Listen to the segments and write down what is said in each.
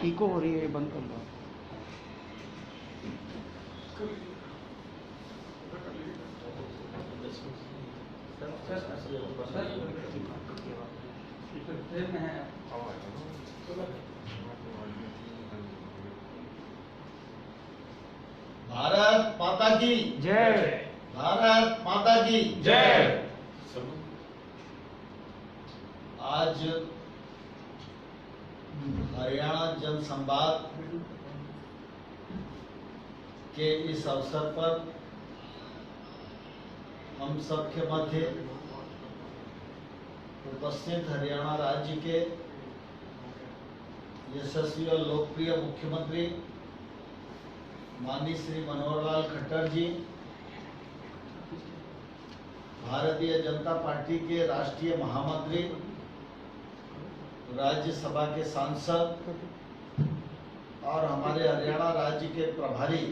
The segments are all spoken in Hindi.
इको हो रही है, बंद कर दो। भारत माता की जय। भारत माता की जय। आज हरियाणा जन संवाद के इस अवसर पर हम सबके मध्य उपस्थित हरियाणा राज्य के यशस्वी और लोकप्रिय मुख्यमंत्री माननीय श्री मनोहर लाल खट्टर जी, भारतीय जनता पार्टी के राष्ट्रीय महामंत्री, राज्यसभा के सांसद और हमारे हरियाणा राज्य के प्रभारी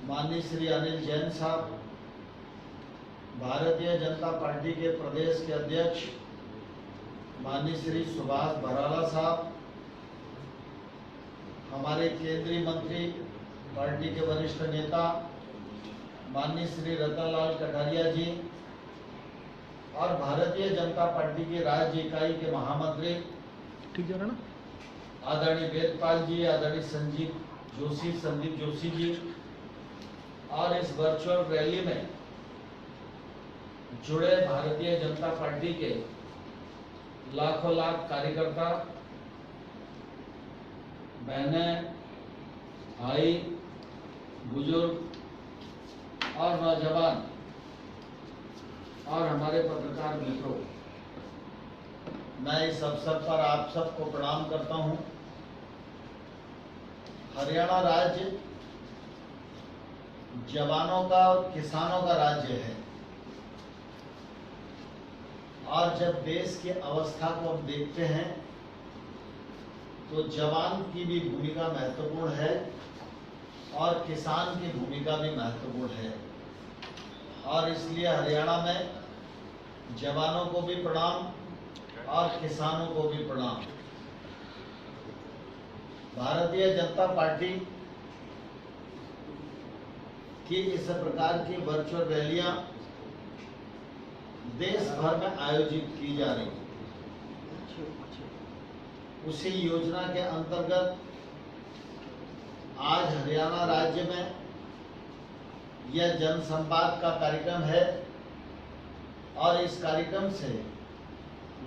माननीय श्री अनिल जैन साहब, भारतीय जनता पार्टी के प्रदेश के अध्यक्ष माननीय श्री सुभाष बराला साहब, हमारे केंद्रीय मंत्री पार्टी के वरिष्ठ नेता माननीय श्री रतनलाल कटारिया जी और भारतीय जनता पार्टी की राज्य इकाई के महामंत्री ठीक है ना, आदरणीय वेदपाल जी, आदरणीय संदीप जोशी जी और इस वर्चुअल रैली में जुड़े भारतीय जनता पार्टी के लाखों लाख कार्यकर्ता, बहनें, भाई, बुजुर्ग और नौजवान और हमारे पत्रकार मित्रों, मैं इस अवसर पर आप सबको प्रणाम करता हूं। हरियाणा राज्य जवानों का और किसानों का राज्य है और जब देश की अवस्था को हम देखते हैं तो जवान की भी भूमिका महत्वपूर्ण है और किसान की भूमिका भी महत्वपूर्ण है और इसलिए हरियाणा में जवानों को भी प्रणाम और किसानों को भी प्रणाम। भारतीय जनता पार्टी की इस प्रकार की वर्चुअल रैलियां देश भर में आयोजित की जा रही है। उसी योजना के अंतर्गत आज हरियाणा राज्य में यह जन संवाद का कार्यक्रम है और इस कार्यक्रम से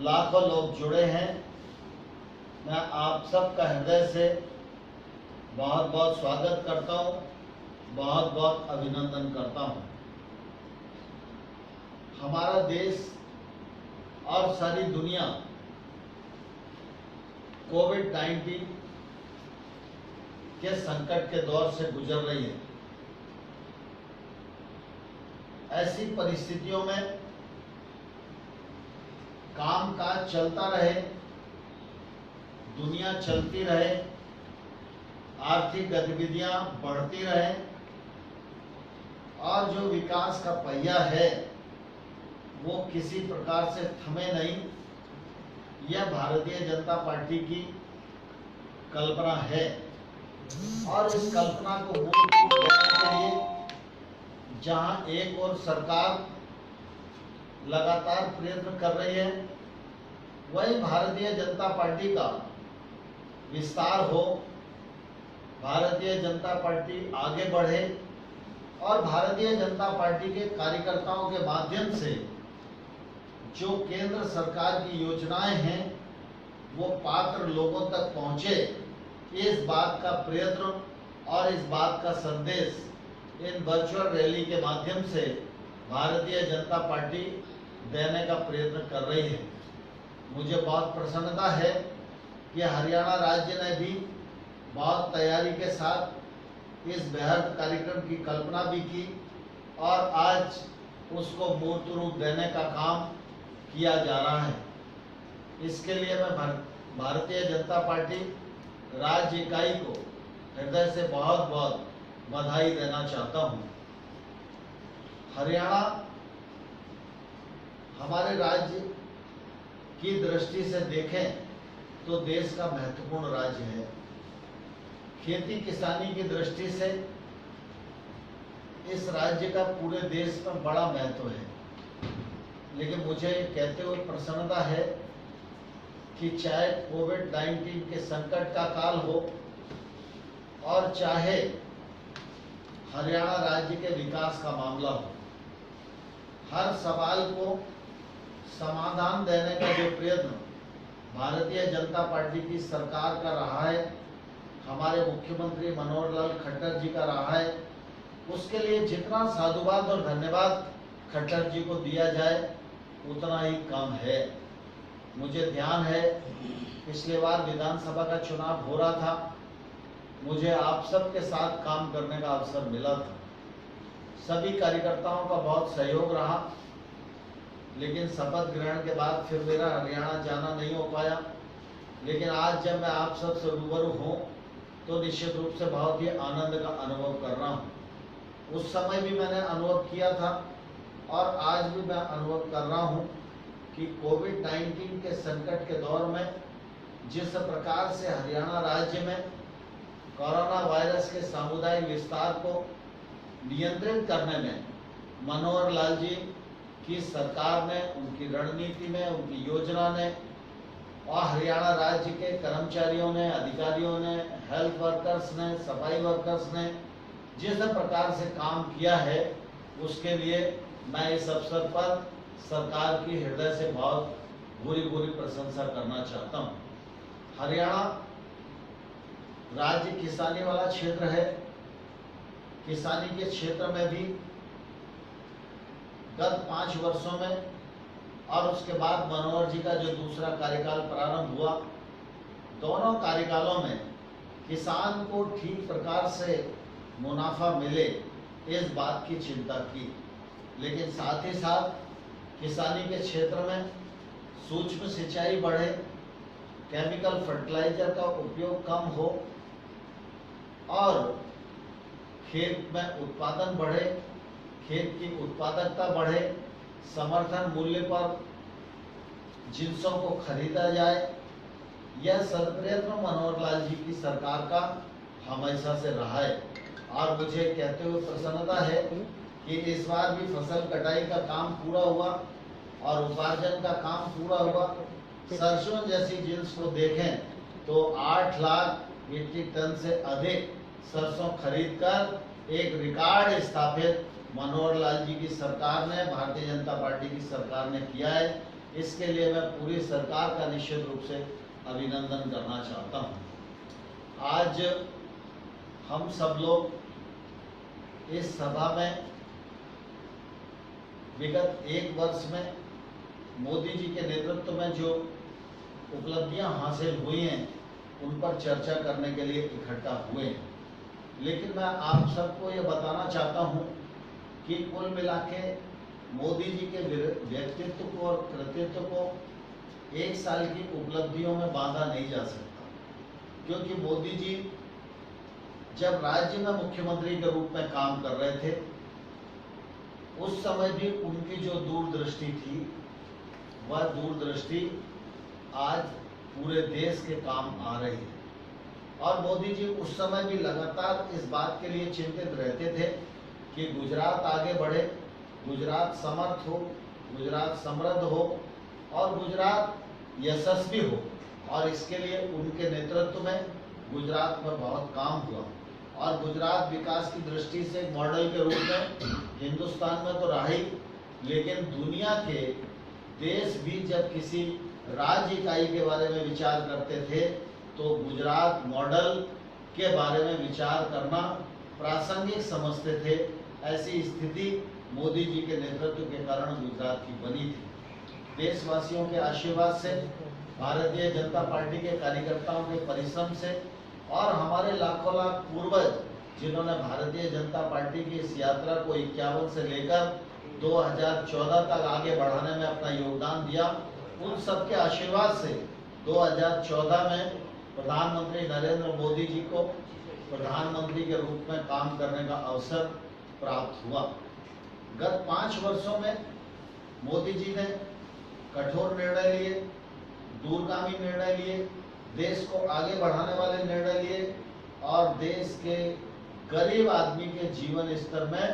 लाखों लोग जुड़े हैं। मैं आप सबका हृदय से बहुत बहुत स्वागत करता हूं, बहुत बहुत अभिनंदन करता हूं। हमारा देश और सारी दुनिया कोविड-19 के संकट के दौर से गुजर रही है। ऐसी परिस्थितियों में कामकाज चलता रहे, दुनिया चलती रहे, आर्थिक गतिविधियां बढ़ती रहें और जो विकास का पहिया है वो किसी प्रकार से थमे नहीं, यह भारतीय जनता पार्टी की कल्पना है और इस कल्पना को पूर्ण करने के लिए जहां एक और सरकार लगातार प्रयत्न कर रही है, वही भारतीय जनता पार्टी का विस्तार हो, भारतीय जनता पार्टी आगे बढ़े और भारतीय जनता पार्टी के कार्यकर्ताओं के माध्यम से जो केंद्र सरकार की योजनाएं हैं वो पात्र लोगों तक पहुंचे, इस बात का प्रयत्न और इस बात का संदेश इन वर्चुअल रैली के माध्यम से भारतीय जनता पार्टी देने का प्रयत्न कर रही है। मुझे बहुत प्रसन्नता है कि हरियाणा राज्य ने भी बहुत तैयारी के साथ इस बेहद कार्यक्रम की कल्पना भी की और आज उसको मूर्त रूप देने का काम किया जा रहा है। इसके लिए मैं भारतीय जनता पार्टी राज्य इकाई को हृदय से बहुत बहुत बधाई देना चाहता हूं। हरियाणा हमारे राज्य की दृष्टि से देखें तो देश का महत्वपूर्ण राज्य है। खेती किसानी की दृष्टि से इस राज्य का पूरे देश में बड़ा महत्व है। लेकिन मुझे ये कहते हुए प्रसन्नता है कि चाहे कोविड-19 के संकट का काल हो और चाहे हरियाणा राज्य के विकास का मामला हो, हर सवाल को समाधान देने का जो प्रयत्न भारतीय जनता पार्टी की सरकार का रहा है, हमारे मुख्यमंत्री मनोहर लाल खट्टर जी का रहा है, उसके लिए जितना साधुवाद और धन्यवाद खट्टर जी को दिया जाए उतना ही कम है। मुझे ध्यान है पिछले बार विधानसभा का चुनाव हो रहा था, मुझे आप सबके साथ काम करने का अवसर मिला था। सभी कार्यकर्ताओं का बहुत सहयोग रहा, लेकिन शपथ ग्रहण के बाद फिर मेरा हरियाणा जाना नहीं हो पाया। लेकिन आज जब मैं आप सबसे रूबरू हूँ तो निश्चित रूप से बहुत ही आनंद का अनुभव कर रहा हूँ। उस समय भी मैंने अनुभव किया था और आज भी मैं अनुभव कर रहा हूँ कि कोविड-19 के संकट के दौर में जिस प्रकार से हरियाणा राज्य में कोरोना वायरस के सामुदायिक विस्तार को नियंत्रित करने में मनोहर लाल जी की सरकार ने, उनकी रणनीति में, उनकी योजना ने और हरियाणा राज्य के कर्मचारियों ने, अधिकारियों ने, हेल्थ वर्कर्स ने, सफाई वर्कर्स ने जिस प्रकार से काम किया है, उसके लिए मैं इस अवसर पर सरकार की हृदय से बहुत भूरी प्रशंसा करना चाहता हूँ। हरियाणा राज्य किसानी वाला क्षेत्र है। किसानी के क्षेत्र में भी गत 5 वर्षों में और उसके बाद मनोहर जी का जो दूसरा कार्यकाल प्रारंभ हुआ, दोनों कार्यकालों में किसान को ठीक प्रकार से मुनाफा मिले इस बात की चिंता की। लेकिन साथ ही साथ किसानी के क्षेत्र में सूक्ष्म सिंचाई बढ़े, केमिकल फर्टिलाइजर का उपयोग कम हो और खेत में उत्पादन बढ़े, खेत की उत्पादकता बढ़े, समर्थन मूल्य पर जिंसों को खरीदा जाए, यह सदप्रयत्न मनोहर लाल जी की सरकार का हमेशा से रहा है। और मुझे कहते हुए प्रसन्नता है कि इस बार भी फसल कटाई का काम पूरा हुआ और उपार्जन का काम पूरा हुआ। सरसों जैसी जिन्स को देखें तो 8 लाख मीट्रिक टन से अधिक सरसों खरीदकर एक रिकॉर्ड स्थापित मनोहर लाल जी की सरकार ने, भारतीय जनता पार्टी की सरकार ने किया है। इसके लिए मैं पूरी सरकार का निश्चित रूप से अभिनंदन करना चाहता हूँ। आज हम सब लोग इस सभा में विगत 1 वर्ष में मोदी जी के नेतृत्व में जो उपलब्धियां हासिल हुई हैं उन पर चर्चा करने के लिए इकट्ठा हुए हैं। लेकिन मैं आप सबको ये बताना चाहता हूँ कि कुल मिला के मोदी जी के व्यक्तित्व को और कृतित्व को 1 साल की उपलब्धियों में बांधा नहीं जा सकता, क्योंकि मोदी जी जब राज्य में मुख्यमंत्री के रूप में काम कर रहे थे उस समय भी उनकी जो दूरदृष्टि थी वह दूरदृष्टि आज पूरे देश के काम आ रही है। और मोदी जी उस समय भी लगातार इस बात के लिए चिंतित रहते थे कि गुजरात आगे बढ़े, गुजरात समर्थ हो, गुजरात समृद्ध हो और गुजरात यशस्वी हो। और इसके लिए उनके नेतृत्व में गुजरात में बहुत काम हुआ और गुजरात विकास की दृष्टि से एक मॉडल के रूप में हिंदुस्तान में तो रहा ही, लेकिन दुनिया के देश भी जब किसी राज्य इकाई के बारे में विचार करते थे तो गुजरात मॉडल के बारे में विचार करना प्रासंगिक समझते थे। ऐसी स्थिति मोदी जी के नेतृत्व के कारण गुजरात की बनी थी। देशवासियों के आशीर्वाद से, भारतीय जनता पार्टी के कार्यकर्ताओं के परिश्रम से और हमारे लाखों लाख पूर्वज जिन्होंने भारतीय जनता पार्टी की इस यात्रा को 51 से लेकर 2014 तक आगे बढ़ाने में अपना योगदान दिया, उन सबके आशीर्वाद से 2014 में प्रधानमंत्री नरेंद्र मोदी जी को प्रधानमंत्री के रूप में काम करने का अवसर प्राप्त हुआ। गत 5 वर्षों में मोदी जी ने कठोर निर्णय लिए, दूरगामी निर्णय लिए देश को आगे बढ़ाने वाले निर्णय लिए और देश के गरीब आदमी के जीवन स्तर में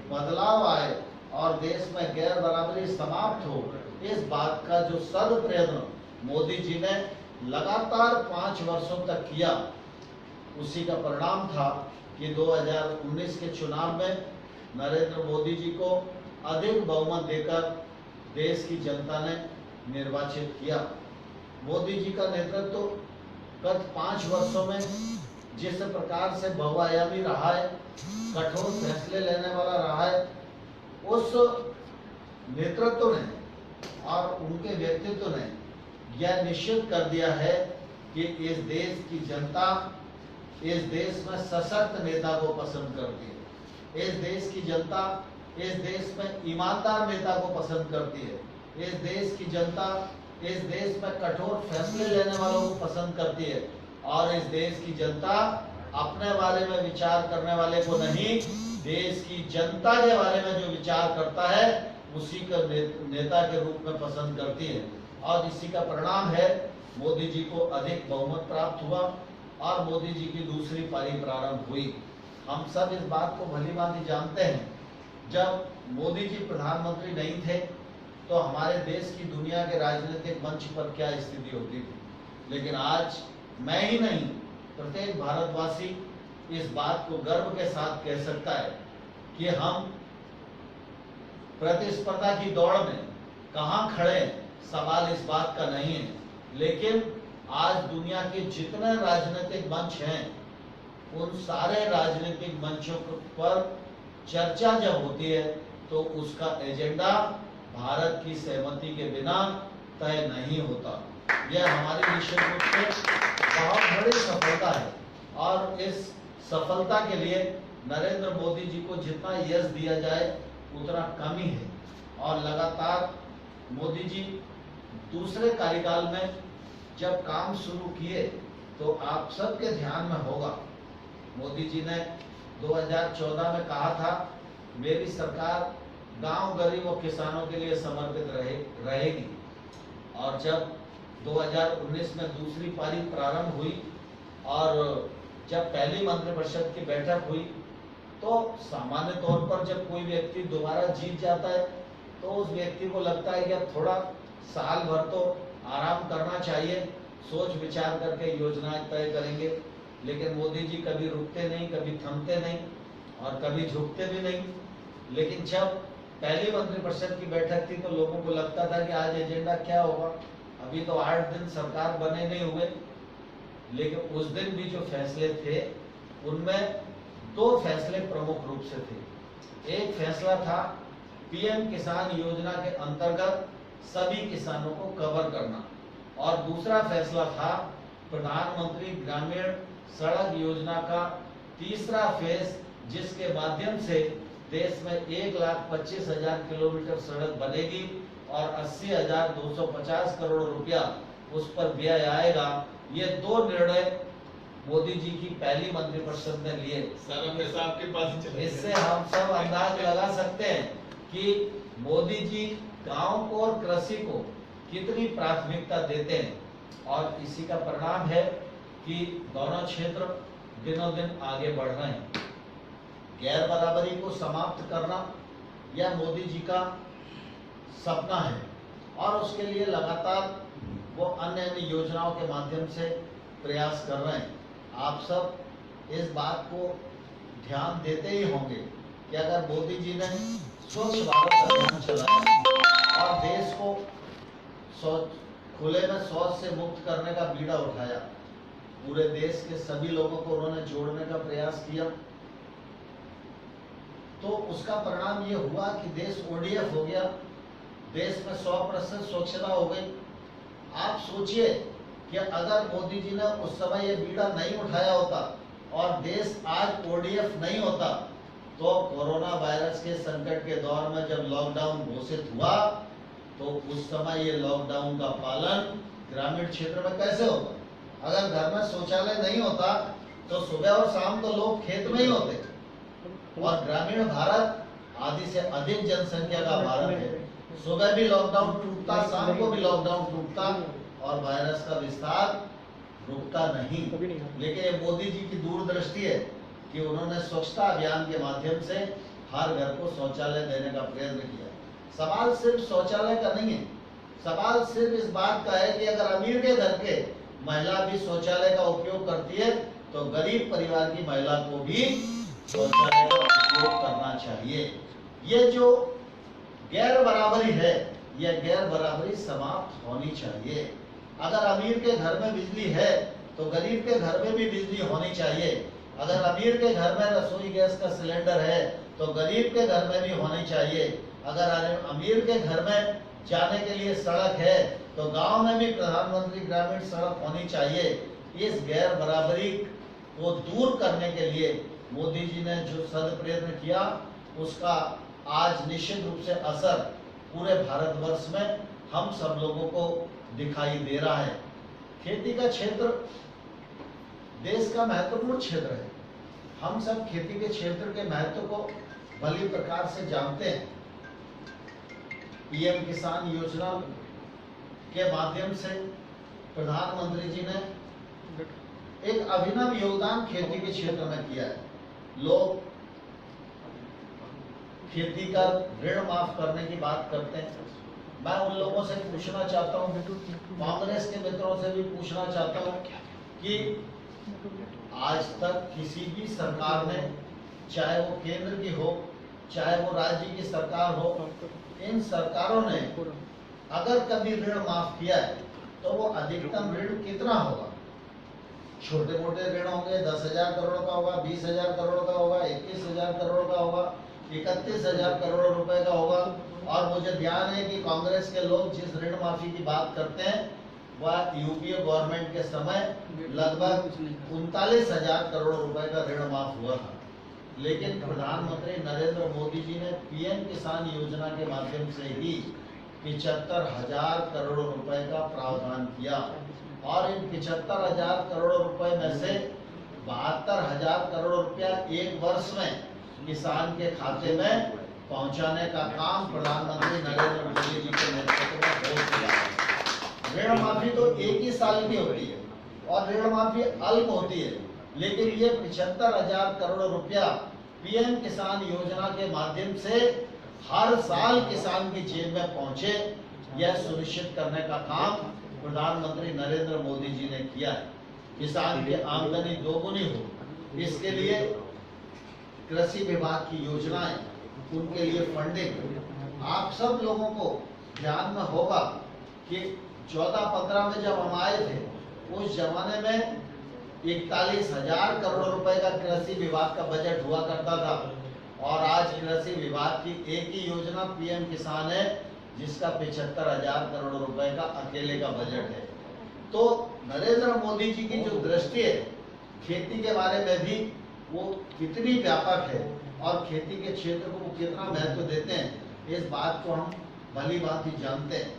बदलाव आए और देश में गैर बराबरी समाप्त हो, इस बात का जो सद प्रयत्न मोदी जी ने लगातार 5 वर्षों तक किया, उसी का परिणाम था कि 2019 के चुनाव में नरेंद्र मोदी जी को अधिक बहुमत देकर देश की जनता ने निर्वाचित किया। मोदी जी का नेतृत्व गत 5 वर्षों में जिस प्रकार से बहुआयामी रहा है, कठोर फैसले लेने वाला रहा है, उस नेतृत्व ने और उनके व्यक्तित्व ने यह निश्चित कर दिया है कि इस देश की जनता इस देश में सशक्त नेता को पसंद करती है। इस देश की जनता इस देश में ईमानदार नेता को पसंद करती है। इस देश की जनता इस देश में कठोर फैसले लेने वालों को पसंद करती है और इस देश की जनता अपने बारे में विचार करने वाले को नहीं, देश की जनता के बारे में जो विचार करता है उसी को नेता के रूप में पसंद करती है। और इसी का परिणाम है मोदी जी को अधिक बहुमत प्राप्त हुआ और मोदी जी की दूसरी पारी प्रारंभ हुई। हम सब इस बात को भलीभांति जानते हैं, जब मोदी जी प्रधानमंत्री नहीं थे तो हमारे देश की दुनिया के राजनीतिक मंच पर क्या स्थिति होती थी। लेकिन आज मैं ही नहीं, प्रत्येक भारतवासी इस बात को गर्व के साथ कह सकता है कि हम प्रतिस्पर्धा की दौड़ में कहां खड़े, सवाल इस बात का नहीं है। लेकिन आज दुनिया के जितने राजनीतिक मंच हैं, उन सारे राजनीतिक मंचों पर चर्चा जब होती है तो उसका एजेंडा भारत की सहमति के बिना तय नहीं होता। यह हमारे निश्चित रूप से बहुत बड़ी सफलता है और इस सफलता के लिए नरेंद्र मोदी जी को जितना यश दिया जाए उतना कम ही है। और लगातार मोदी जी दूसरे कार्यकाल में जब काम शुरू किए तो आप सबके ध्यान में होगा, मोदी जी ने 2014 में कहा था मेरी सरकार गांव, गरीब और किसानों के लिए समर्पित रहेगी। और जब 2019 में दूसरी पारी प्रारंभ हुई और जब पहली मंत्रिपरिषद की बैठक हुई तो सामान्य तौर पर जब कोई व्यक्ति दोबारा जीत जाता है तो उस व्यक्ति को लगता है कि अब थोड़ा साल भर तो आराम करना चाहिए, सोच विचार करके योजनाएं तय करेंगे। लेकिन मोदी जी कभी रुकते नहीं, कभी थमते नहीं और कभी झुकते भी नहीं। लेकिन जब पहली मंत्रिपरिषद की बैठक थी तो लोगों को लगता था कि आज एजेंडा क्या होगा, अभी तो 8 दिन सरकार बने नहीं हुए। लेकिन उस दिन भी जो फैसले थे उनमें 2 फैसले प्रमुख रूप से थे। एक फैसला था पीएम किसान योजना के अंतर्गत सभी किसानों को कवर करना और दूसरा फैसला था प्रधानमंत्री ग्रामीण सड़क योजना का तीसरा फेज, जिसके माध्यम से देश में 1,25,000 किलोमीटर सड़क बनेगी और 80,250 करोड़ रुपया उस पर व्यय आएगा। ये 2 निर्णय मोदी जी की पहली मंत्रिपरिषद ने लिए। सारा पैसा आपके पास ही चला गया। इससे हम सब अंदाज लगा सकते हैं कि मोदी जी गांव को और कृषि को कितनी प्राथमिकता देते हैं और इसी का परिणाम है कि दोनों क्षेत्र दिनों दिन आगे बढ़ रहे हैं। गैर बराबरी को समाप्त करना यह मोदी जी का सपना है और उसके लिए लगातार वो अन्य योजनाओं के माध्यम से प्रयास कर रहे हैं। आप सब इस बात को ध्यान देते ही होंगे कि अगर मोदी जी ने स्वच्छ भारत अभियान चलाया और देश को खुले में शौच से मुक्त करने का बीड़ा उठाया, पूरे देश के सभी लोगों को उन्होंने जोड़ने का प्रयास किया, तो उसका परिणाम ये हुआ कि देश ओडीएफ हो गया, देश में 100% स्वच्छता हो गई। आप सोचिए कि अगर मोदी जी ने उस समय ये बीड़ा नहीं उठाया होता और देश आज ओडीएफ नहीं होता तो कोरोना वायरस के संकट के दौर में जब लॉकडाउन घोषित हुआ तो उस समय ये लॉकडाउन का पालन ग्रामीण क्षेत्र में कैसे होता। अगर घर में शौचालय नहीं होता तो सुबह और शाम तो लोग खेत में ही होते और ग्रामीण भारत आधी से अधिक जनसंख्या का भारत है, सुबह भी लॉकडाउन टूटता, शाम को भी लॉकडाउन टूटता और वायरस का विस्तार रुकता नहीं। कभी नहीं होगा। लेकिन ये मोदी जी की दूरदृष्टि है कि उन्होंने स्वच्छता अभियान के माध्यम से हर घर को शौचालय देने का प्रयत्न किया। सवाल सिर्फ शौचालय का नहीं है, सवाल सिर्फ इस बात का है कि अगर अमीर के घर के महिला भी शौचालय का उपयोग करती है तो गरीब परिवार की महिला को भी शौचालय का उपयोग करना चाहिए। ये जो गैर बराबरी है, यह गैर बराबरी समाप्त होनी चाहिए। अगर अमीर के घर में बिजली है तो गरीब के घर में भी बिजली होनी चाहिए। अगर अमीर के घर में रसोई गैस का सिलेंडर है तो गरीब के घर में भी होनी चाहिए। अगर अमीर के घर में जाने के लिए सड़क है तो गांव में भी प्रधानमंत्री ग्रामीण सड़क होनी चाहिए। इस गैर बराबरी को दूर करने के लिए मोदी जी ने जो सद प्रयत्न किया उसका आज निश्चित रूप से असर पूरे भारतवर्ष में हम सब लोगों को दिखाई दे रहा है। खेती का क्षेत्र देश का महत्वपूर्ण क्षेत्र है। हम सब खेती के क्षेत्र के महत्व को भली प्रकार से जानते हैं। पीएम किसान योजना के माध्यम से प्रधानमंत्री जी ने एक अभिनव योगदान खेती के क्षेत्र में किया है। लोग खेती का ऋण माफ करने की बात करते हैं। मैं उन लोगों से पूछना चाहता हूँ, कांग्रेस के मित्रों से भी पूछना चाहता हूँ कि आज तक किसी भी सरकार ने, चाहे वो केंद्र की हो चाहे वो राज्य की सरकार हो, इन सरकारों ने अगर कभी ऋण माफ किया है तो वो अधिकतम ऋण कितना होगा? छोटे मोटे ऋण होंगे, 10,000 करोड़ का होगा, 20,000 करोड़ का होगा, 21,000 करोड़ का होगा, 31,000 करोड़ रुपए का होगा। और मुझे ध्यान है कि कांग्रेस के लोग जिस ऋण माफी की बात करते हैं वह यूपीए गवर्नमेंट के समय लगभग 39,000 करोड़ रुपए का ऋण माफ हुआ था। लेकिन प्रधानमंत्री नरेंद्र मोदी जी ने पीएम किसान योजना के माध्यम से ही 75,000 करोड़ रुपए का प्रावधान किया और इन 75,000 करोड़ रुपए में से 72,000 करोड़ रुपया एक वर्ष में किसान के खाते में पहुंचाने का काम प्रधानमंत्री नरेंद्र मोदी जी के नेतृत्व में हो चुका है। ऋण माफी तो एक ही साल की होती है और ऋण माफी अल्प होती है, लेकिन ये 75,000 करोड़ रुपया पीएम किसान योजना के माध्यम से हर साल किसान की जेब में पहुंचे, यह सुनिश्चित करने का काम प्रधानमंत्री नरेंद्र मोदी जी ने किया है। किसान की आमदनी दोगुनी हो, इसके लिए कृषि विभाग की योजनाएं, उनके लिए फंडिंग। आप सब लोगों को ध्यान में होगा कि 14-15 में जब हम आए थे उस जमाने में 41,000 करोड़ रुपए का कृषि विभाग का बजट हुआ करता था और आज कृषि विभाग की एक ही योजना पीएम किसान है जिसका 75,000 करोड़ रुपए का अकेले का बजट है। तो नरेंद्र मोदी जी की जो दृष्टि है खेती के बारे में भी वो कितनी व्यापक है और खेती के क्षेत्र को वो कितना महत्व देते हैं, इस बात को हम भली भांति जानते हैं।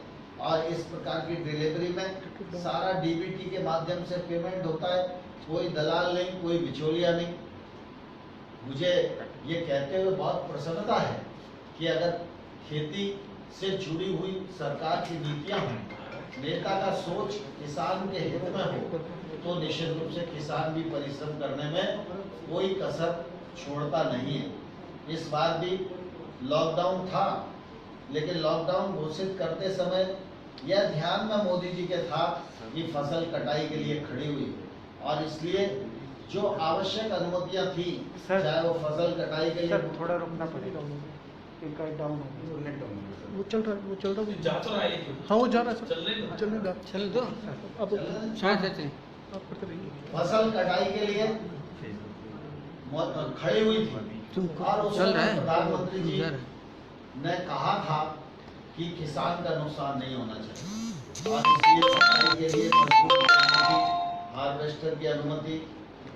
और इस प्रकार की डिलीवरी में सारा डीबीटी के माध्यम से पेमेंट होता है, कोई दलाल नहीं, कोई बिचौलिया नहीं। मुझे ये कहते हुए बहुत प्रसन्नता है कि अगर खेती से जुड़ी हुई सरकार की नीतियां हों, नेता का सोच किसान के हित में हो, तो निश्चित रूप से किसान भी परिश्रम करने में कोई कसर छोड़ता नहीं है। इस बार भी लॉकडाउन था, लेकिन लॉकडाउन घोषित करते समय यह ध्यान में मोदी जी के था कि फसल कटाई के लिए खड़ी हुई और इसलिए जो आवश्यक अनुमतियां थी, चाहे वो फसल कटाई के लिए थोड़ा रुकना पड़ेगा, इनका डाउन हो गया, वो चल रहा है जा तो रहा है ये। हाँ वो जा रहा है, चलने दो। चल दो अब आप करते रहिए। फसल कटाई के लिए खड़ी हुई थी और उस समय प्रधानमंत्री जी ने कहा था कि किसान का नुकसान नहीं होना चाहिए और इसलिए कटाई के लिए मजबूत हार्वेस्टर की अनुमति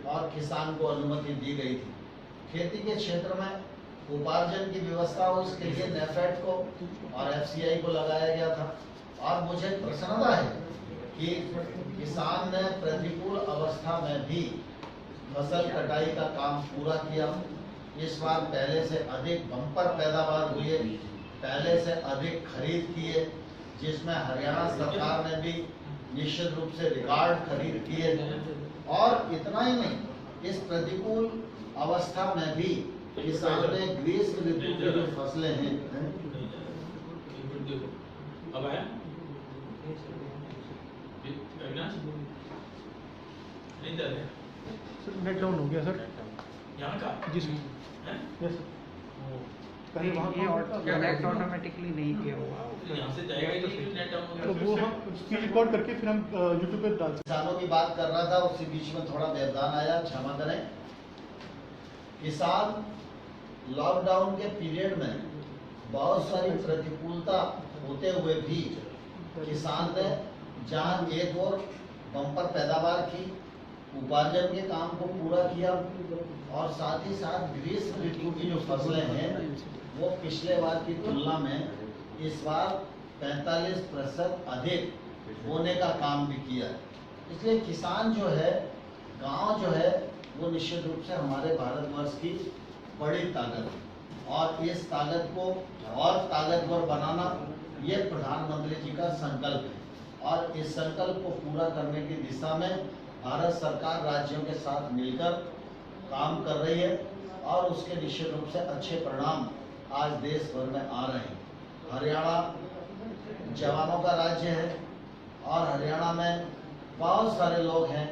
और किसान को अनुमति दी गई थी। खेती के क्षेत्र में उपार्जन की व्यवस्था हो, इसके लिए नेफेड को और एफसीआई को लगाया गया था और मुझे प्रसन्नता है कि किसान ने प्रतिकूल अवस्था में भी फसल कटाई का काम पूरा किया। इस बार पहले से अधिक बम्पर पैदावार हुई है, पहले से अधिक खरीद की है, जिसमें हरियाणा सरकार ने भी निश्चित रूप से रिकॉर्ड खरीद किए और इतना ही नहीं, इस प्रतिकूल अवस्था में भी किसान ने ग्रीष्म ऋतु की जो फसलें हैं अब आया अविनाश नहीं जा रहे सर नेट डाउन हो गया सर। यहाँ का जी सर। है यस सर। कहीं वहाँ नेट ऑटोमेटिकली नहीं किया हुआ। यहाँ से जाएगा ही नहीं नेट डाउन तो वो हम स्क्रीन रिकॉर्ड करके फिर हम यूट्यूब पे डाल सकते किसानों की बात कर रहा था, उसी बीच में थोड़ा व्यवधान आया, क्षमा करें। किसान लॉकडाउन के पीरियड में बहुत सारी प्रतिकूलता होते हुए भी किसान ने जहां एक और बम्पर पैदावार की, उपार्जन के काम को पूरा किया और साथ ही साथ ग्रीष्म ऋतु की जो फसलें हैं वो पिछले बार की तुलना में इस बार 45% अधिक होने का काम भी किया है। इसलिए किसान जो है, गांव जो है, वो निश्चित रूप से हमारे भारतवर्ष की बड़ी ताकत है और इस ताकत को और ताकतवर बनाना ये प्रधानमंत्री जी का संकल्प है और इस संकल्प को पूरा करने की दिशा में भारत सरकार राज्यों के साथ मिलकर काम कर रही है और उसके निश्चित रूप से अच्छे परिणाम आज देश भर में आ रहे हैं। हरियाणा जवानों का राज्य है और हरियाणा में बहुत सारे लोग हैं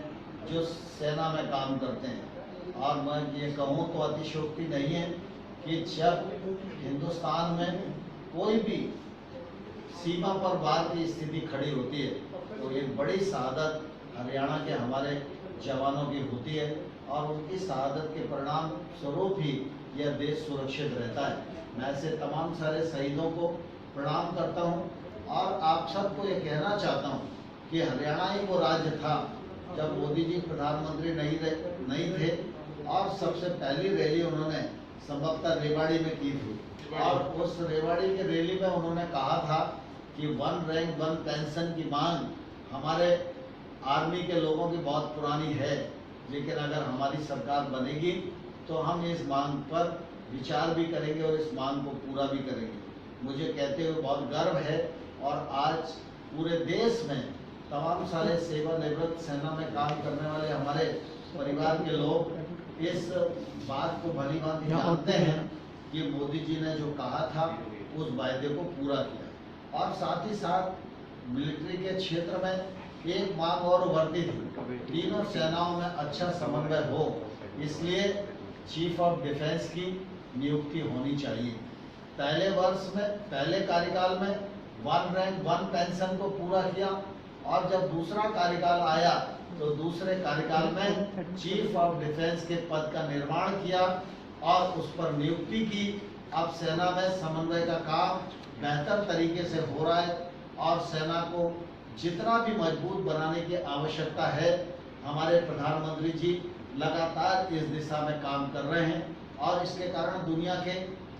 जो सेना में काम करते हैं और मैं ये कहूँ तो अतिशयोक्ति नहीं है कि जब हिंदुस्तान में कोई भी सीमा पर वार की स्थिति खड़ी होती है तो एक बड़ी शहादत हरियाणा के हमारे जवानों की होती है और उनकी शहादत के परिणाम स्वरूप ही यह देश सुरक्षित रहता है। मैं ऐसे तमाम सारे शहीदों को प्रणाम करता हूं और आप सबको ये कहना चाहता हूं कि हरियाणा ही वो राज्य था जब मोदी जी प्रधानमंत्री नहीं थे और सबसे पहली रैली उन्होंने संभवतः रेवाड़ी में की थी और उस रेवाड़ी की रैली में उन्होंने कहा था कि 1 रैंक 1 पेंशन की मांग हमारे आर्मी के लोगों की बहुत पुरानी है, लेकिन अगर हमारी सरकार बनेगी तो हम इस मांग पर विचार भी करेंगे और इस मांग को पूरा भी करेंगे। मुझे कहते हुए बहुत गर्व है और आज पूरे देश में तमाम सारे सेवानिवृत्त सेना में काम करने वाले हमारे परिवार के लोग इस बात को भली भांति जानते हैं कि मोदी जी ने जो कहा था उस वायदे को पूरा किया और साथ ही साथ मिलिट्री के क्षेत्र में एक मांग और उभरती थी, तीनों सेनाओं में अच्छा समन्वय हो, इसलिए चीफ ऑफ डिफेंस की नियुक्ति होनी चाहिए। पहले वर्ष में, पहले कार्यकाल में 1 रैंक 1 पेंशन को पूरा किया और जब दूसरा कार्यकाल आया तो दूसरे कार्यकाल में चीफ ऑफ डिफेंस के पद का निर्माण किया और उस पर नियुक्ति की। अब सेना में समन्वय का काम बेहतर तरीके से हो रहा है और सेना को जितना भी मजबूत बनाने की आवश्यकता है, हमारे प्रधानमंत्री जी लगातार इस दिशा में काम कर रहे हैं और इसके कारण दुनिया के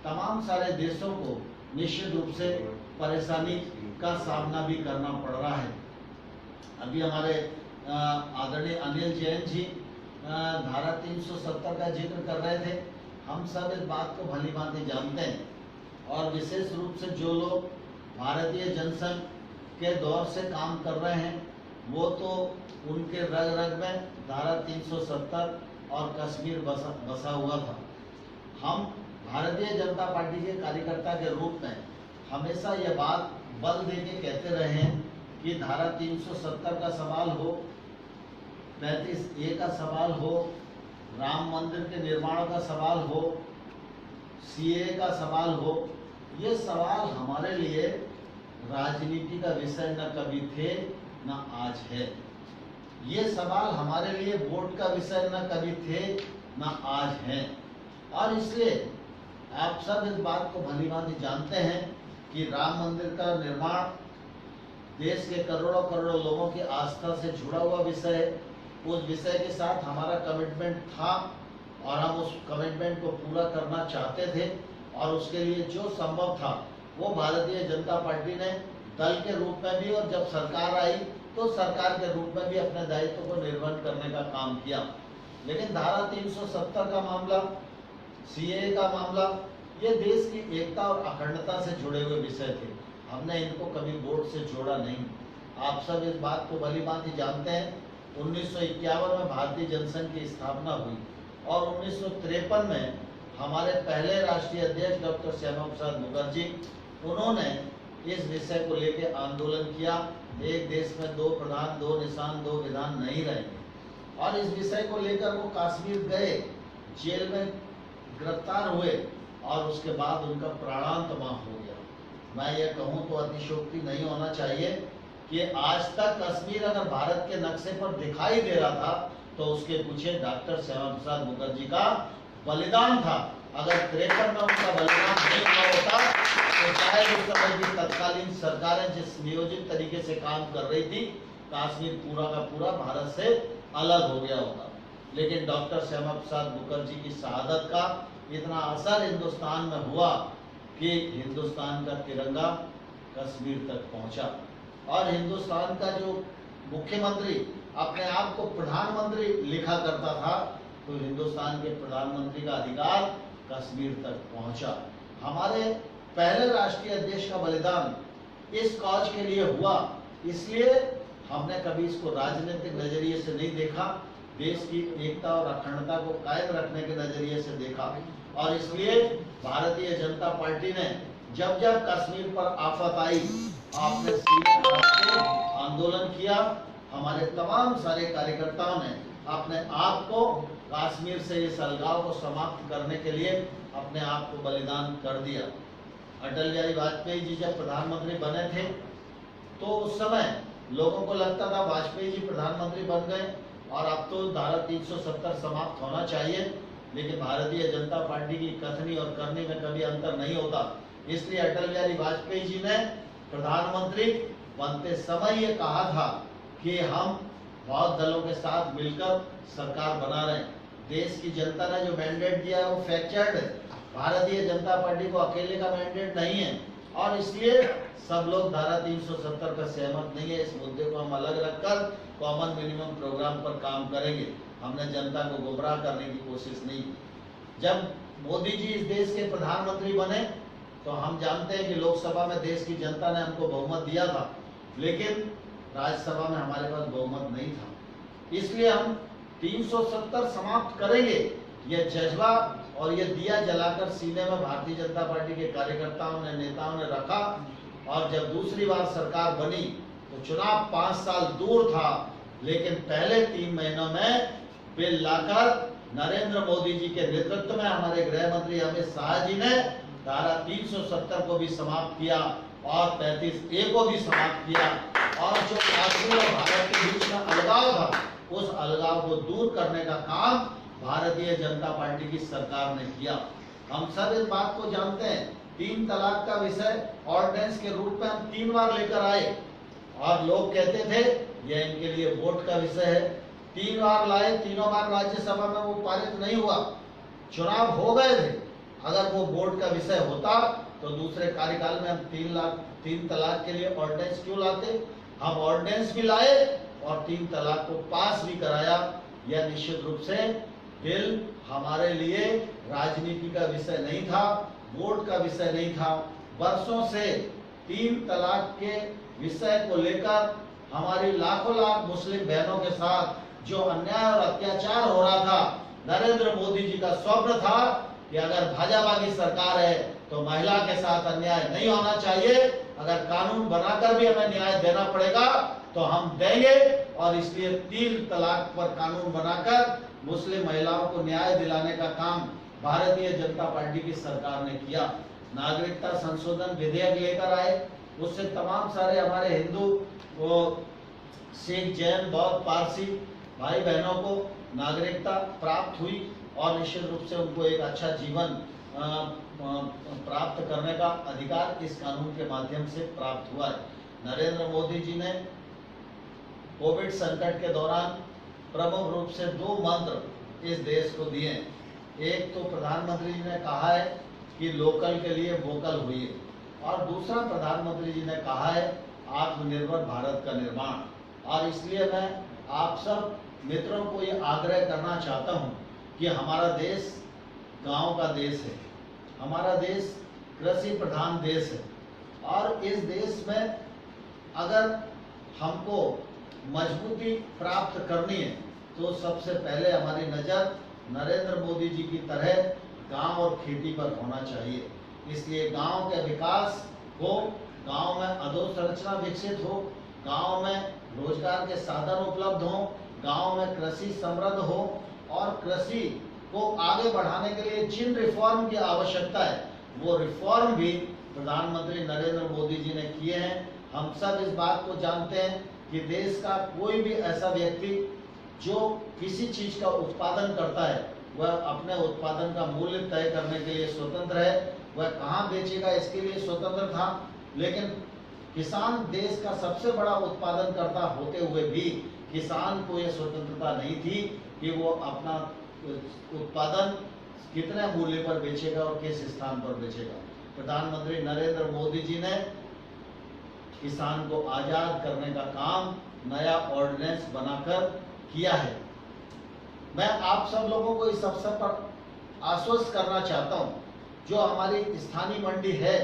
तमाम सारे देशों को निश्चित रूप से परेशानी का सामना भी करना पड़ रहा है। अभी हमारे आदरणीय अनिल जैन जी धारा 370 का जिक्र कर रहे थे। हम सब इस बात को भली भांति जानते हैं और विशेष रूप से जो लोग भारतीय जनसंघ के दौर से काम कर रहे हैं वो तो उनके रग रग में धारा 370 और कश्मीर बसा हुआ था। हम भारतीय जनता पार्टी के कार्यकर्ता के रूप में हमेशा यह बात बल दे के कहते रहे हैं कि धारा 370 का सवाल हो, 35A का सवाल हो, राम मंदिर के निर्माण का सवाल हो, CAA का सवाल हो, ये सवाल हमारे लिए राजनीति का विषय न कभी थे न आज है। ये सवाल हमारे लिए वोट का विषय न कभी थे न आज है और इसलिए आप सब इस बात को भली भांति जानते हैं कि राम मंदिर का निर्माण देश के करोड़ों करोड़ों लोगों की आस्था से जुड़ा हुआ विषय है। उस विषय के साथ हमारा कमिटमेंट था और हम उस कमिटमेंट को पूरा करना चाहते थे और उसके लिए जो संभव था वो भारतीय जनता पार्टी ने दल के रूप में भी और जब सरकार आई तो सरकार के रूप में भी अपने दायित्व को निर्वहन करने का काम किया। लेकिन धारा 370 का मामला, CAA का मामला, ये देश की एकता और अखंडता से जुड़े हुए विषय थे। हमने इनको कभी वोट से जोड़ा नहीं आप सब इस बात को भली भांति जानते हैं, 1951 में भारतीय जनसंघ की स्थापना हुई और 1953 में हमारे पहले राष्ट्रीय अध्यक्ष डॉक्टर श्यामा प्रसाद मुखर्जी, उन्होंने इस विषय को लेकर आंदोलन किया, एक देश में दो प्रधान, दो निशान, दो विधान नहीं रहेंगे। और इस विषय को लेकर वो कश्मीर गए, जेल में गिरफ्तार हुए और उसके बाद उनका प्राणांतमा हो गया। मैं ये कहूँ तो अतिशयोक्ति नहीं होना चाहिए कि आज तक कश्मीर अगर भारत के नक्शे पर दिखाई दे रहा था तो उसके पीछे डॉक्टर श्यामा प्रसाद मुखर्जी का बलिदान था। अगर 53 में उनका बलिदान नहीं हुआ होता तो शायद उस समय की तत्कालीन सरकारें जिस नियोजित तरीके से काम कर रही थी, कश्मीर पूरा का पूरा भारत से अलग हो गया होता। लेकिन डॉक्टर श्यामा प्रसाद मुखर्जी की शहादत का इतना असर हिंदुस्तान में हुआ कि हिंदुस्तान का तिरंगा कश्मीर तक पहुंचा और हिंदुस्तान का जो मुख्यमंत्री अपने आप को प्रधानमंत्री लिखा करता था, तो हिंदुस्तान के प्रधानमंत्री का अधिकार कश्मीर तक पहुंचा। हमारे पहले राष्ट्रीय अध्यक्ष का बलिदान इस कॉज के लिए हुआ, इसलिए हमने कभी इसको राजनीतिक नजरिए से नहीं देखा, देश की एकता और अखंडता को कायम रखने के नजरिए से देखा। और इसलिए भारतीय जनता पार्टी ने जब जब कश्मीर पर आफत आई, आपने सीधे आंदोलन किया। हमारे तमाम सारे कार्यकर्ताओं ने अपने आप को कश्मीर से इस अलगाव को समाप्त करने के लिए अपने आप को बलिदान कर दिया। अटल बिहारी वाजपेयी जी जब प्रधानमंत्री बने थे तो उस समय लोगों को लगता था वाजपेयी जी प्रधानमंत्री बन गए और अब तो धारा 370 समाप्त होना चाहिए, लेकिन भारतीय जनता पार्टी की कथनी और करनी में कभी अंतर नहीं होता। इसलिए अटल बिहारी वाजपेयी जी ने प्रधानमंत्री बनते समय ये कहा था कि हम बहुत दलों के साथ मिलकर सरकार बना रहे हैं। देश की जनता ने जो मैंडेट दिया है वो फ्रैक्चर्ड है, भारतीय जनता पार्टी को अकेले का मैंडेट नहीं है और इसलिए सब लोग धारा 370 पर सहमत नहीं है। इस मुद्दे को हम अलग रखकर कॉमन मिनिमम प्रोग्राम पर काम करेंगे। हमने जनता को गुमराह करने की कोशिश नहीं की। जब मोदी जी इस देश के प्रधानमंत्री बने तो हम जानते हैं कि लोकसभा में देश की जनता ने हमको बहुमत दिया था, लेकिन राज्यसभा में हमारे पास बहुमत नहीं था। इसलिए हम 370 समाप्त करेंगे, यह जज्बा और ये दिया जलाकर सीने में भारतीय जनता पार्टी के कार्यकर्ताओं ने, नेताओं ने रखा। और जब दूसरी बार सरकार बनी तो चुनाव 5 साल दूर था, लेकिन पहले 3 महीनों में बिल लाकर नरेंद्र मोदी जी के नेतृत्व में हमारे गृह मंत्री अमित शाह जी ने धारा 370 को भी समाप्त किया और 35A को भी समाप्त किया और जो कश्मीर और भारत के बीच में अलगाव था, उस अलगाव को दूर करने का काम भारतीय जनता पार्टी की सरकार ने किया। हम सब इस बात को जानते हैं, 3 तलाक का विषय ऑर्डिनेंस के रूप में हम 3 बार लेकर आए और लोग कहते थे यह इनके लिए वोट का विषय है। 3 बार लाए, तीनों बार राज्यसभा में वो पारित नहीं हुआ, चुनाव हो गए थे। अगर वो वोट का विषय होता तो दूसरे कार्यकाल में हम 3 तलाक के लिए ऑर्डिनेंस क्यों लाते। हम ऑर्डिनेंस भी लाए और 3 तलाक को पास भी कराया। यह निश्चित रूप से बिल हमारे लिए राजनीति का विषय नहीं था, वोट का विषय नहीं था। वर्षों से 3 तलाक के विषय को लेकर हमारी लाखों लाख मुस्लिम बहनों के साथ जो अन्याय और अत्याचार हो रहा था, नरेंद्र मोदी जी का स्वप्न था कि अगर भाजपा की सरकार है तो महिला के साथ अन्याय नहीं होना चाहिए, अगर कानून बनाकर भी हमें न्याय देना पड़ेगा तो हम देंगे। और इसलिए 3 तलाक पर कानून बनाकर मुस्लिम महिलाओं को न्याय दिलाने का काम भारतीय जनता पार्टी की सरकार ने किया। नागरिकता संशोधन विधेयक लेकर आए, उससे तमाम सारे हमारे हिंदू, वो सिख, जैन, बौद्ध, पारसी भाई बहनों को नागरिकता प्राप्त हुई और निश्चित रूप से उनको एक अच्छा जीवन प्राप्त करने का अधिकार इस कानून के माध्यम से प्राप्त हुआ है। नरेंद्र मोदी जी ने कोविड संकट के दौरान प्रमुख रूप से 2 मंत्र इस देश को दिए। एक तो प्रधानमंत्री जी ने कहा है कि लोकल के लिए वोकल हुई और दूसरा प्रधानमंत्री जी ने कहा है आत्मनिर्भर भारत का निर्माण। और इसलिए मैं आप सब मित्रों को ये आग्रह करना चाहता हूँ कि हमारा देश गांव का देश है, हमारा देश कृषि प्रधान देश है और इस देश में अगर हमको मजबूती प्राप्त करनी है तो सबसे पहले हमारी नज़र नरेंद्र मोदी जी की तरह गांव और खेती पर होना चाहिए। इसलिए गांव के विकास हो, गांव में अधोसंरचना विकसित हो, गांव में रोजगार के साधन उपलब्ध हो, गांव में कृषि समृद्ध हो और कृषि को आगे बढ़ाने के लिए जिन रिफॉर्म की आवश्यकता है वो रिफॉर्म भी प्रधानमंत्री नरेंद्र मोदी जी ने किए हैं। हम सब इस बात को जानते हैं कि देश का कोई भी ऐसा व्यक्ति जो किसी चीज का उत्पादन करता है वह अपने उत्पादन का मूल्य तय करने के लिए स्वतंत्र है, वह कहाँ बेचेगा इसके लिए स्वतंत्र था। लेकिन किसान देश का सबसे बड़ा उत्पादन करता होते हुए भी किसान को यह स्वतंत्रता नहीं थी कि वो अपना उत्पादन कितने मूल्य पर बेचेगा और किस स्थान पर बेचेगा। प्रधानमंत्री नरेंद्र मोदी जी ने किसान को आजाद करने का काम नया ऑर्डिनेंस बनाकर किया है। मैं आप सब लोगों को इस अवसर पर आश्वस्त करना चाहता हूं, जो हमारी स्थानीय मंडी है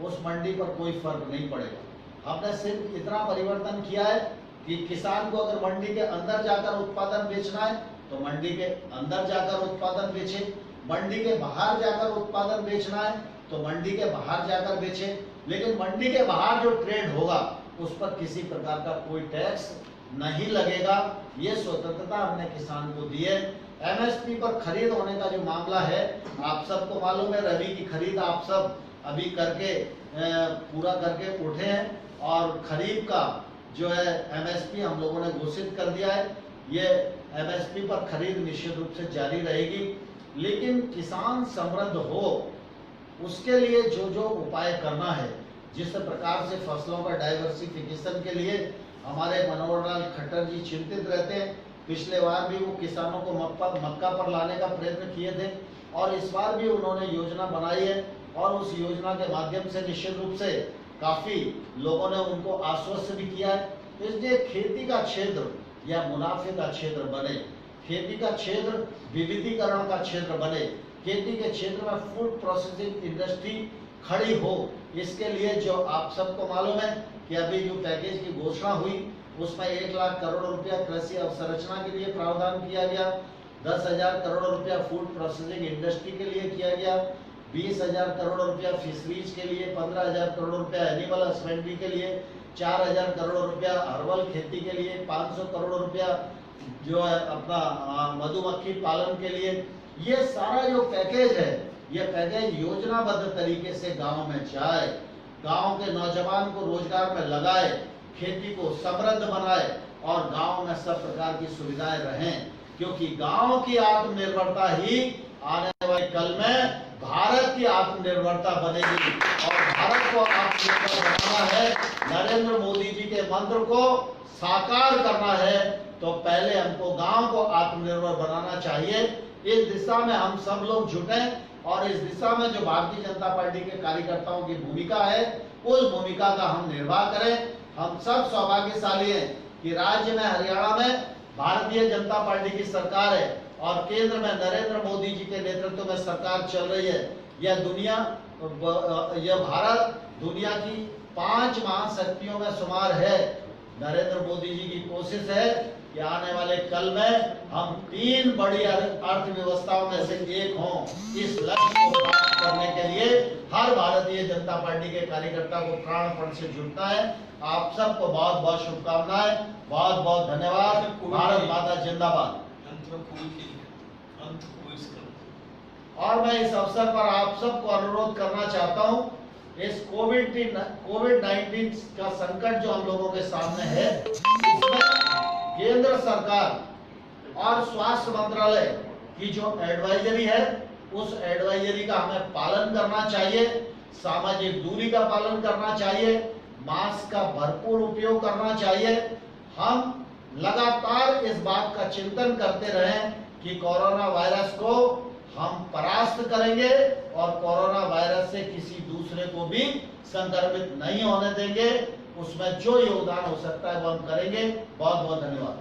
उस मंडी पर कोई फर्क नहीं पड़ेगा। हमने सिर्फ इतना परिवर्तन किया है कि किसान को अगर मंडी के अंदर जाकर उत्पादन बेचना है तो मंडी के अंदर जाकर उत्पादन बेचे, मंडी के बाहर जाकर उत्पादन बेचना है तो मंडी के बाहर जाकर बेचे। लेकिन मंडी के बाहर जो ट्रेड होगा उस पर किसी प्रकार का कोई टैक्स नहीं लगेगा। ये स्वतंत्रता हमने किसान को दी है। एमएसपी पर खरीद होने का जो मामला है, आप सबको मालूम है, रबी की खरीद आप सब अभी करके पूरा करके उठे हैं और खरीफ का जो है एमएसपी हम लोगों ने घोषित कर दिया है। ये एमएसपी पर खरीद निश्चित रूप से जारी रहेगी। लेकिन किसान समृद्ध हो उसके लिए जो जो उपाय करना है, जिस प्रकार से फसलों का डाइवर्सिफिकेशन के लिए हमारे मनोहर लाल खट्टर जी चिंतित रहते हैं। पिछले बार भी वो किसानों को मक्का पर लाने का प्रयत्न किए थे और इस बार भी उन्होंने योजना बनाई है और उस योजना के माध्यम से निश्चित रूप से काफी लोगों ने उनको आश्वस्त भी किया है। तो इसलिए खेती का क्षेत्र या मुनाफे का क्षेत्र बने, खेती का क्षेत्र विविधीकरण का क्षेत्र बने, खेती के क्षेत्र में फूड प्रोसेसिंग इंडस्ट्री खड़ी हो। इसके लिए जो आप सबको मालूम है कि अभी जो पैकेज की घोषणा हुई उसमें 1 लाख करोड़ रुपया कृषि अवसंरचना के लिए प्रावधान किया गया, 10,000 करोड़ रुपया फूड प्रोसेसिंग इंडस्ट्री के लिए किया गया, 20,000 करोड़ रुपया फिशरीज के लिए, 15,000 करोड़ रुपया एनिमल हस्बेंड्री के लिए, 4,000 करोड़ रुपया हर्बल खेती के लिए, 500 करोड़ रुपया जो है अपना मधुमक्खी पालन के लिए। ये सारा जो पैकेज है, ये पैकेज योजनाबद्ध तरीके से गांव में जाए, गांव के नौजवान को रोजगार में लगाए, खेती को समृद्ध बनाए और गांव में सब प्रकार की सुविधाएं रहें। क्योंकि गांव की आत्मनिर्भरता ही आने वाले कल में भारत की आत्मनिर्भरता बनेगी और भारत को आत्मनिर्भर बनाना है, नरेंद्र मोदी जी के मंत्र को साकार करना है तो पहले हमको गांव को आत्मनिर्भर बनाना चाहिए। इस दिशा में हम सब लोग जुटे और इस दिशा में जो भारतीय जनता पार्टी के कार्यकर्ताओं की भूमिका है उस भूमिका का हम निर्वाह करें। हम सब सौभाग्यशाली हैं कि राज्य में हरियाणा में भारतीय जनता पार्टी की सरकार है और केंद्र में नरेंद्र मोदी जी के नेतृत्व में सरकार चल रही है। यह भारत दुनिया की 5 महाशक्तियों में शुमार है। नरेंद्र मोदी जी की कोशिश है कि आने वाले कल में हम 3 बड़ी अर्थव्यवस्थाओं में से एक हों। इस लक्ष्य को प्राप्त करने के लिए हर भारतीय जनता पार्टी के कार्यकर्ता को प्राणपण से जुटना है। आप सबको बहुत बहुत शुभकामनाएं, बहुत बहुत धन्यवाद। भारत माता जिंदाबाद। और मैं इस अवसर पर आप सबको अनुरोध करना चाहता हूं, इस कोविड-19 का संकट जो हम लोगों के सामने है, इसमें केंद्र सरकार और स्वास्थ्य मंत्रालय की जो एडवाइजरी है उस एडवाइजरी का हमें पालन करना चाहिए, सामाजिक दूरी का पालन करना चाहिए, मास्क का भरपूर उपयोग करना चाहिए। हम लगातार इस बात का चिंतन करते रहें कि कोरोना वायरस को हम परास्त करेंगे और कोरोना वायरस से किसी दूसरे को भी संक्रमित नहीं होने देंगे। उसमें जो योगदान हो सकता है वो हम करेंगे। बहुत बहुत धन्यवाद।